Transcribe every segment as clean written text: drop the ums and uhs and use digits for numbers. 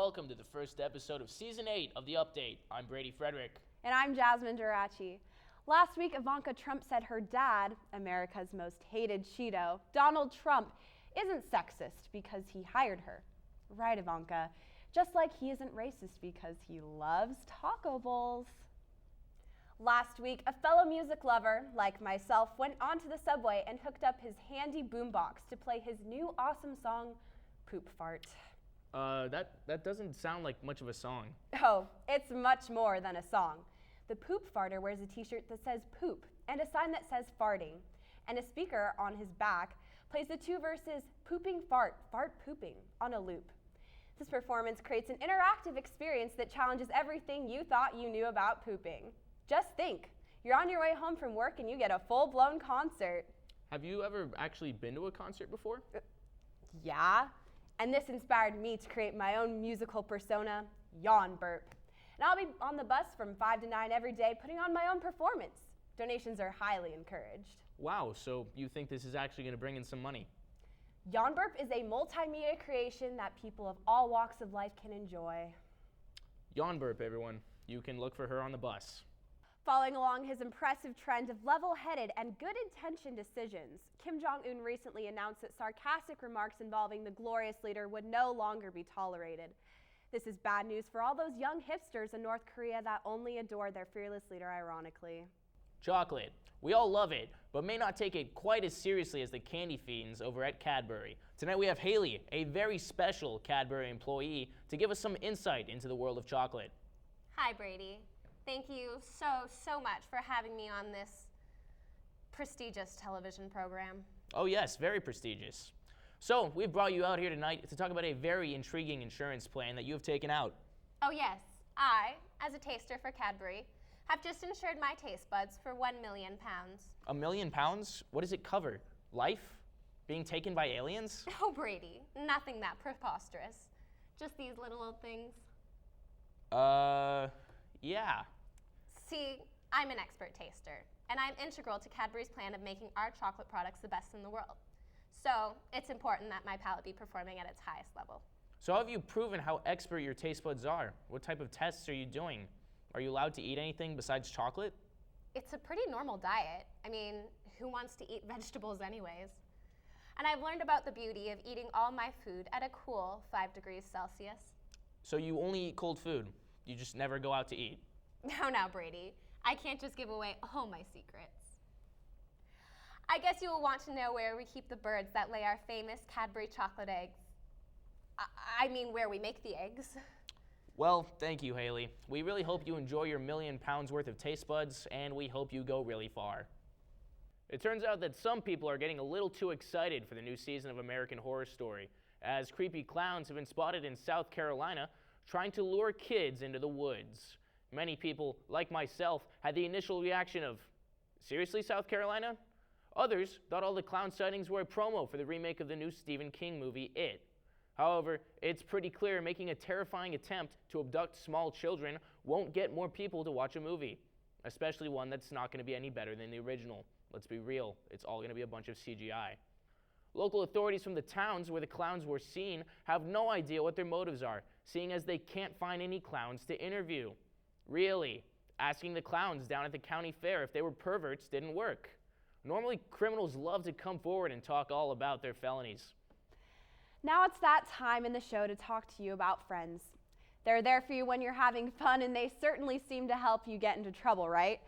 welcome to the first episode of Season 8 of The Update. I'm Brady Frederick. And I'm Jasmine Durachi. Last week, Ivanka Trump said her dad, America's most hated Cheeto, Donald Trump, isn't sexist because he hired her. Right, Ivanka. Just like he isn't racist because he loves taco bowls. Last week, a fellow music lover, like myself, went onto the subway and hooked up his handy boombox to play his new awesome song, Poop Fart. That doesn't sound like much of a song. Oh, it's much more than a song. The Poop Farter wears a t-shirt that says poop and a sign that says farting. And a speaker on his back plays the two verses pooping fart, fart pooping on a loop. This performance creates an interactive experience that challenges everything you thought you knew about pooping. Just think, you're on your way home from work and you get a full-blown concert. Have you ever actually been to a concert before? Yeah, and this inspired me to create my own musical persona, Yawn Burp. And I'll be on the bus from 5 to 9 every day putting on my own performance. Donations are highly encouraged. Wow, so you think this is actually going to bring in some money? Yawn Burp is a multimedia creation that people of all walks of life can enjoy. Yawn Burp, everyone. You can look for her on the bus. Following along his impressive trend of level-headed and good-intentioned decisions, Kim Jong-un recently announced that sarcastic remarks involving the glorious leader would no longer be tolerated. This is bad news for all those young hipsters in North Korea that only adore their fearless leader, ironically. Chocolate. We all love it, but may not take it quite as seriously as the candy fiends over at Cadbury. Tonight we have Haley, a very special Cadbury employee, to give us some insight into the world of chocolate. Hi, Brady. Thank you so much for having me on this prestigious television program. Oh yes, very prestigious. So, we've brought you out here tonight to talk about a very intriguing insurance plan that you have taken out. Oh yes, I, as a taster for Cadbury, have just insured my taste buds for £1 million. £1 million? What does it cover? Life? Being taken by aliens? Oh, Brady, nothing that preposterous. Just these little old things. Yeah. See, I'm an expert taster, and I'm integral to Cadbury's plan of making our chocolate products the best in the world. So, it's important that my palate be performing at its highest level. So how have you proven how expert your taste buds are? What type of tests are you doing? Are you allowed to eat anything besides chocolate? It's a pretty normal diet. I mean, who wants to eat vegetables anyways? And I've learned about the beauty of eating all my food at a cool 5 degrees Celsius. So you only eat cold food? You just never go out to eat? No, Brady. I can't just give away all my secrets. I guess you will want to know where we keep the birds that lay our famous Cadbury chocolate eggs. I mean, where we make the eggs. Well, thank you, Haley. We really hope you enjoy your £1 million worth of taste buds, and we hope you go really far. It turns out that some people are getting a little too excited for the new season of American Horror Story, as creepy clowns have been spotted in South Carolina trying to lure kids into the woods. Many people, like myself, had the initial reaction of, seriously, South Carolina? Others thought all the clown sightings were a promo for the remake of the new Stephen King movie, It. However, it's pretty clear making a terrifying attempt to abduct small children won't get more people to watch a movie, especially one that's not going to be any better than the original. Let's be real, it's all going to be a bunch of CGI. Local authorities from the towns where the clowns were seen have no idea what their motives are, seeing as they can't find any clowns to interview. Really, asking the clowns down at the county fair if they were perverts didn't work. Normally, criminals love to come forward and talk all about their felonies. Now it's that time in the show to talk to you about friends. They're there for you when you're having fun, and they certainly seem to help you get into trouble, right?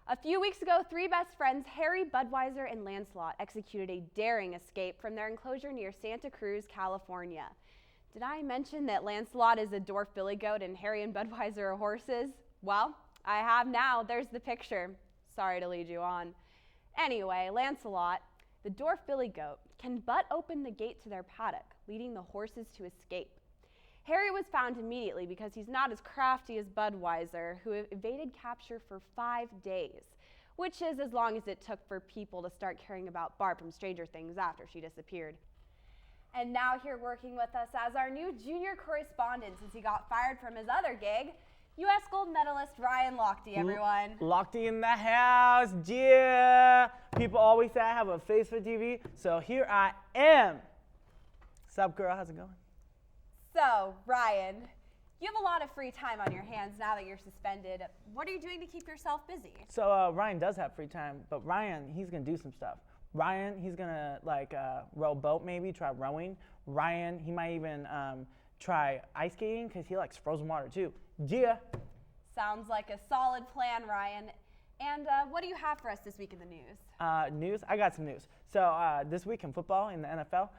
A few weeks ago, 3 best friends, Harry, Budweiser, and Lancelot, executed a daring escape from their enclosure near Santa Cruz, California. Did I mention that Lancelot is a dwarf billy goat and Harry and Budweiser are horses? Well, I have now. There's the picture. Sorry to lead you on. Anyway, Lancelot, the dwarf billy goat, can butt open the gate to their paddock, leading the horses to escape. Harry was found immediately because he's not as crafty as Budweiser, who evaded capture for 5 days, which is as long as it took for people to start caring about Barb from Stranger Things after she disappeared. And now here working with us as our new junior correspondent since he got fired from his other gig, U.S. gold medalist Ryan Lochte, everyone. Lochte in the house, yeah! People always say I have a face for TV, so here I am. Sup, girl? How's it going? So, Ryan, You have a lot of free time on your hands now that you're suspended. What are you doing to keep yourself busy? So Ryan does have free time, but Ryan, he's gonna do some stuff. Ryan, he's gonna row a boat maybe, try rowing. Ryan, he might even try ice skating because he likes frozen water too. Yeah. Sounds like a solid plan, Ryan. And what do you have for us this week in the news? News? I got some news. So this week in football, in the NFL,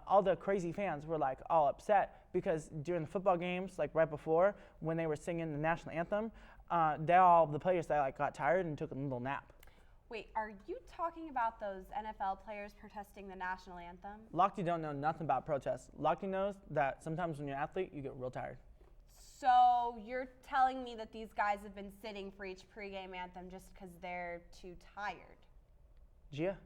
all the crazy fans were like all upset because during the football games, like right before, when they were singing the national anthem, the players that got tired and took a little nap. Wait, are you talking about those NFL players protesting the national anthem? Lochte don't know nothing about protests. Lochte knows that sometimes when you're an athlete, you get real tired. So you're telling me that these guys have been sitting for each pregame anthem just because they're too tired? Gia?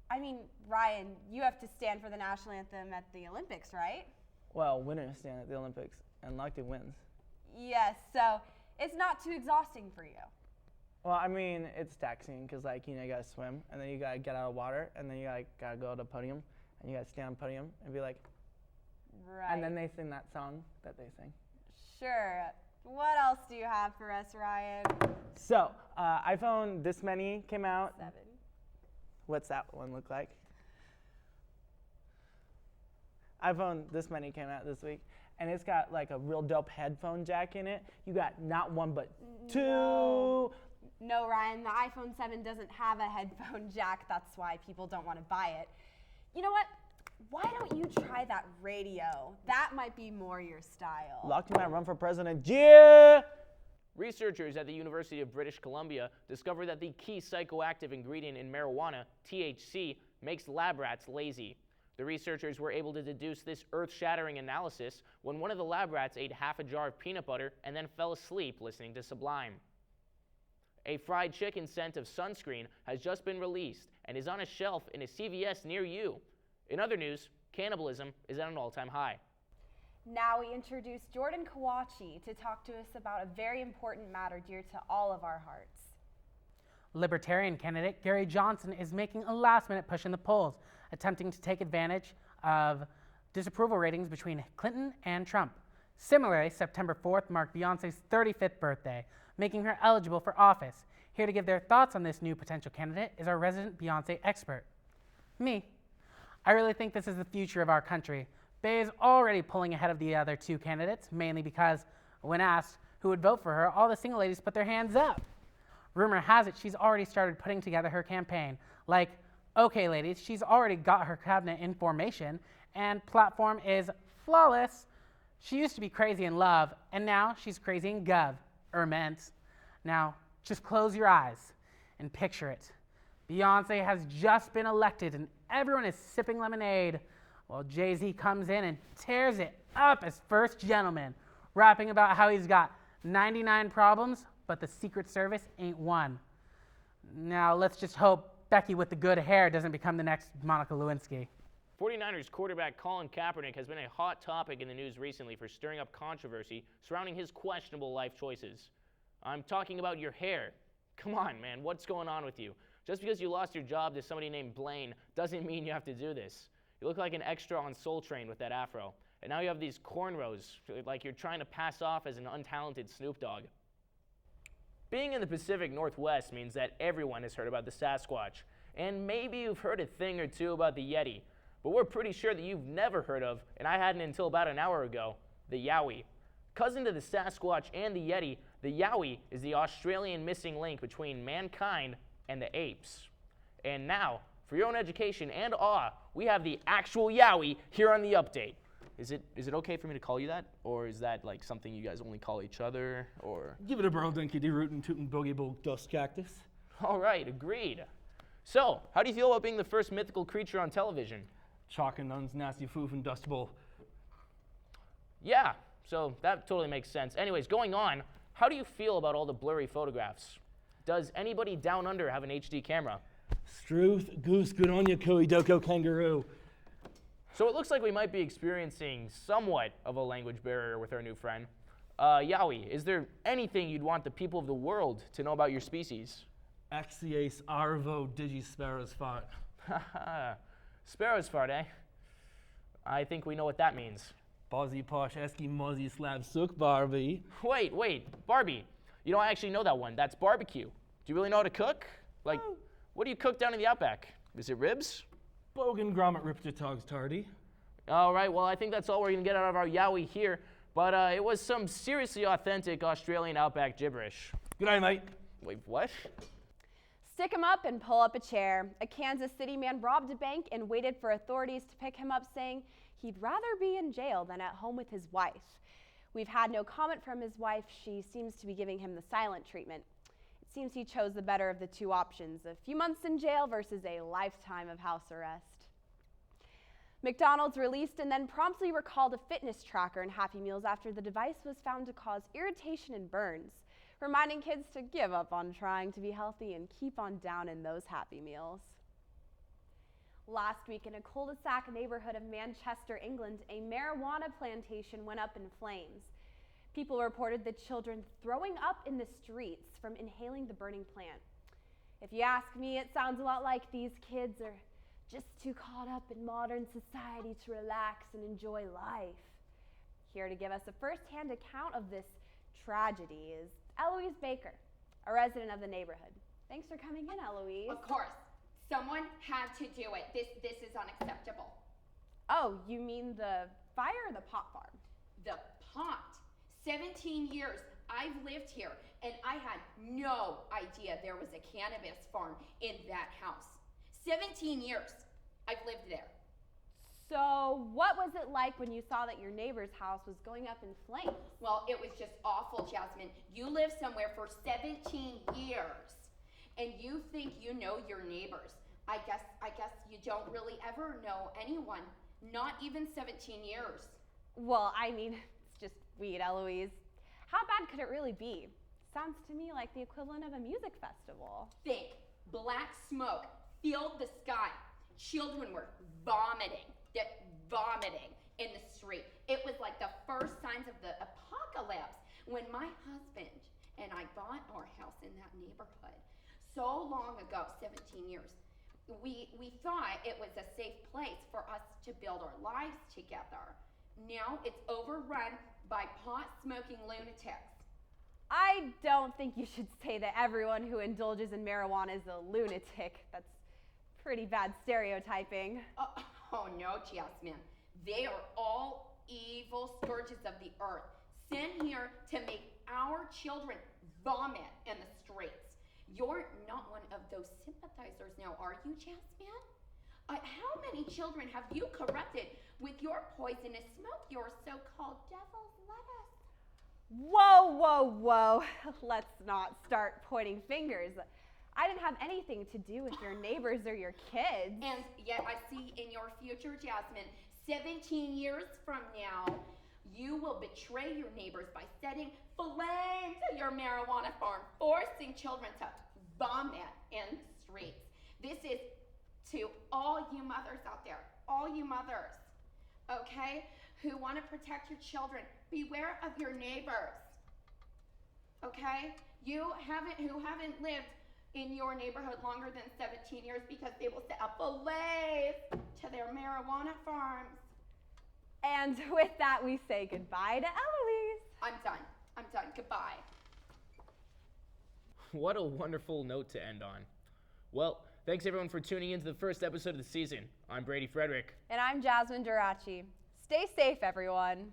I mean, Ryan, you have to stand for the national anthem at the Olympics, right? Well, winners stand at the Olympics, and Lochte wins. Yes, so it's not too exhausting for you. Well, I mean, it's taxing because, you gotta swim, and then you gotta get out of water, and then you gotta go to the podium, and you gotta stand on the podium and be like, right. And then they sing that song that they sing. Sure. What else do you have for us, Ryan? So, iPhone this many came out. 7. What's that one look like? iPhone this many came out this week, and it's got a real dope headphone jack in it. You got not one but two. No, Ryan, the iPhone 7 doesn't have a headphone jack. That's why people don't want to buy it. You know what? Why don't you try that radio? That might be more your style. Lochte might run for president. Yeah! Researchers at the University of British Columbia discovered that the key psychoactive ingredient in marijuana, THC, makes lab rats lazy. The researchers were able to deduce this earth-shattering analysis when one of the lab rats ate half a jar of peanut butter and then fell asleep listening to Sublime. A fried chicken scent of sunscreen has just been released and is on a shelf in a CVS near you. In other news, cannibalism is at an all-time high. Now we introduce Jordan Kawachi to talk to us about a very important matter dear to all of our hearts. Libertarian candidate Gary Johnson is making a last-minute push in the polls, attempting to take advantage of disapproval ratings between Clinton and Trump. Similarly, September 4th marked Beyonce's 35th birthday, making her eligible for office. Here to give their thoughts on this new potential candidate is our resident Beyonce expert, me. I really think this is the future of our country. Bey is already pulling ahead of the other two candidates, mainly because when asked who would vote for her, all the single ladies put their hands up. Rumor has it she's already started putting together her campaign. Okay ladies, she's already got her cabinet in formation, and platform is flawless. She used to be crazy in love, and now she's crazy in gov, meant. Now, just close your eyes and picture it. Beyonce has just been elected, and everyone is sipping lemonade, while Jay-Z comes in and tears it up as first gentleman, rapping about how he's got 99 problems, but the Secret Service ain't one. Now, let's just hope Becky with the good hair doesn't become the next Monica Lewinsky. 49ers quarterback Colin Kaepernick has been a hot topic in the news recently for stirring up controversy surrounding his questionable life choices. I'm talking about your hair. Come on, man, what's going on with you? Just because you lost your job to somebody named Blaine doesn't mean you have to do this. You look like an extra on Soul Train with that afro. And now you have these cornrows, like you're trying to pass off as an untalented Snoop Dogg. Being in the Pacific Northwest means that everyone has heard about the Sasquatch. And maybe you've heard a thing or two about the Yeti. But we're pretty sure that you've never heard of, and I hadn't until about an hour ago, the Yowie. Cousin to the Sasquatch and the Yeti, the Yowie is the Australian missing link between mankind and the apes. And now, for your own education and awe, we have the actual Yowie here on the update. Is it okay for me to call you that? Or is that something you guys only call each other? Or Give it a burl dinky dee rootin' tootin' boogie boog dust cactus. all right, agreed. So, how do you feel about being the first mythical creature on television? Chalk and nuns, nasty foof and dust bowl. Yeah, so that totally makes sense. Anyways, going on, how do you feel about all the blurry photographs? Does anybody down under have an HD camera? Struth, goose, good on ya, koi doko kangaroo. So it looks like we might be experiencing somewhat of a language barrier with our new friend. Yowie, is there anything you'd want the people of the world to know about your species? Axiace arvo digisparus fart. Sparrow's fart, eh? I think we know what that means. Bozzy posh esky mozzy slab sook Barbie. Wait, Barbie. You don't actually know that one. That's barbecue. Do you really know how to cook? Like, what do you cook down in the Outback? Is it ribs? Bogan grommet riptatogs tardy. All right, well, I think that's all we're going to get out of our Yowie here. But it was some seriously authentic Australian Outback gibberish. Good night, mate. Wait, what? Stick him up and pull up a chair. A Kansas City man robbed a bank and waited for authorities to pick him up, saying he'd rather be in jail than at home with his wife. We've had no comment from his wife. She seems to be giving him the silent treatment. It seems he chose the better of the two options, a few months in jail versus a lifetime of house arrest. McDonald's released and then promptly recalled a fitness tracker in Happy Meals after the device was found to cause irritation and burns, reminding kids to give up on trying to be healthy and keep on down in those Happy Meals. Last week in a cul-de-sac neighborhood of Manchester, England, a marijuana plantation went up in flames. People reported the children throwing up in the streets from inhaling the burning plant. If you ask me, it sounds a lot like these kids are just too caught up in modern society to relax and enjoy life. Here to give us a first-hand account of this tragedy is Eloise Baker, a resident of the neighborhood. Thanks for coming in, Eloise. Of course. Someone had to do it. This is unacceptable. Oh, you mean the fire or the pot farm? The pot. 17 years I've lived here, and I had no idea there was a cannabis farm in that house. 17 years I've lived there. So what was it like when you saw that your neighbor's house was going up in flames? Well, it was just awful, Jasmine. You live somewhere for 17 years, and you think you know your neighbors. I guess you don't really ever know anyone, not even 17 years. Well, I mean, it's just weed, Eloise. How bad could it really be? Sounds to me like the equivalent of a music festival. Think, black smoke filled the sky. Children were vomiting in the street. It was like the first signs of the apocalypse when my husband and I bought our house in that neighborhood so long ago, 17 years. We thought it was a safe place for us to build our lives together. Now it's overrun by pot-smoking lunatics. I don't think you should say that everyone who indulges in marijuana is a lunatic. That's pretty bad stereotyping. Oh no, Jasmine. They are all evil scourges of the earth, sent here to make our children vomit in the streets. You're not one of those sympathizers now, are you, Jasmine? How many children have you corrupted with your poisonous smoke, your so-called devil's lettuce? Whoa. Let's not start pointing fingers. I didn't have anything to do with your neighbors or your kids. And yet I see in your future, Jasmine, 17 years from now, you will betray your neighbors by setting flame to your marijuana farm, forcing children to vomit in the streets. This is to all you mothers out there, all you mothers, okay, who want to protect your children. Beware of your neighbors, okay? Who haven't lived in your neighborhood longer than 17 years because they will set up blaze to their marijuana farms. And with that, we say goodbye to Eloise. I'm done. Goodbye. What a wonderful note to end on. Well, thanks everyone for tuning in to the first episode of the season. I'm Brady Frederick. And I'm Jasmine Durachi. Stay safe, everyone.